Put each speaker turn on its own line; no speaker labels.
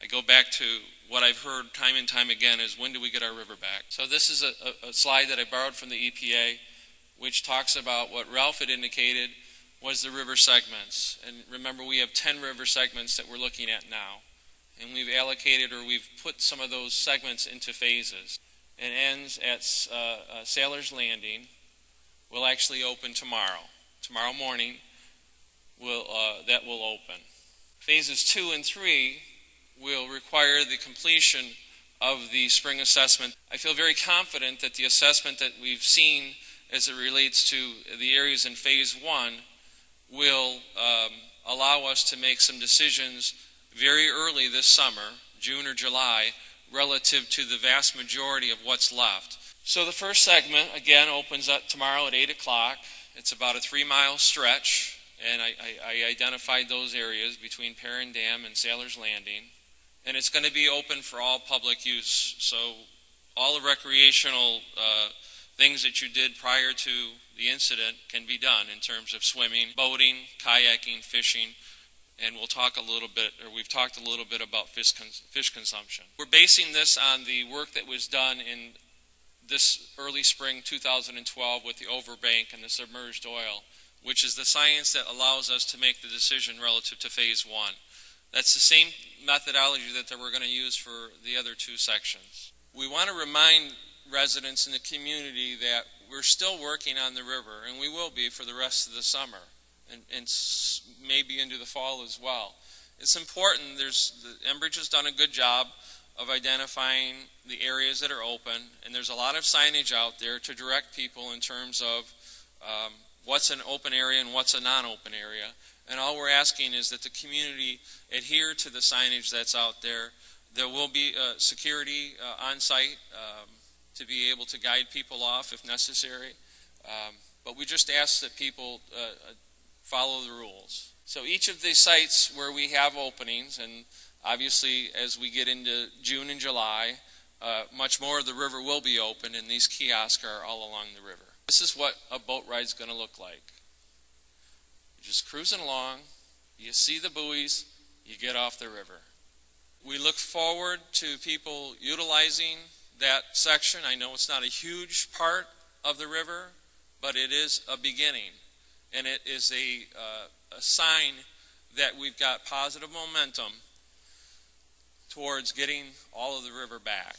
I go back to what I've heard time and time again is, when do we get our river back? So this is a slide that I borrowed from the EPA, which talks about what Ralph had indicated was the river segments. And remember, we have 10 river segments that we're looking at now. And we've allocated, or we've put some of those segments into phases. It ends at Sailor's Landing. Will actually open tomorrow. Tomorrow morning, that will open. Phases 2 and 3 will require the completion of the spring assessment. I feel very confident that the assessment that we've seen as it relates to the areas in phase 1 will allow us to make some decisions very early this summer, June or July, relative to the vast majority of what's left. So the first segment, again, opens up tomorrow at 8 o'clock. It's about a 3-mile stretch, and I identified those areas between Perrin Dam and Sailor's Landing. And it's going to be open for all public use. So all the recreational things that you did prior to the incident can be done in terms of swimming, boating, kayaking, fishing, and we'll talk a little bit, or we've talked a little bit about fish consumption. We're basing this on the work that was done in this early spring 2012 with the overbank and the submerged oil, which is the science that allows us to make the decision relative to phase 1. That's the same methodology that we're going to use for the other 2 sections. We want to remind residents in the community that we're still working on the river, and we will be for the rest of the summer, and maybe into the fall as well. It's important. The Enbridge has done a good job of identifying the areas that are open, and there's a lot of signage out there to direct people in terms of what's an open area and what's a non-open area. And all we're asking is that the community adhere to the signage that's out there. There will be security on site to be able to guide people off if necessary. But we just ask that people follow the rules. So each of the sites where we have openings, and obviously as we get into June and July, much more of the river will be open, and these kiosks are all along the river. This is what a boat ride is going to look like. You're just cruising along, you see the buoys, you get off the river. We look forward to people utilizing that section. I know it's not a huge part of the river, but it is a beginning. And it is a sign that we've got positive momentum towards getting all of the river back.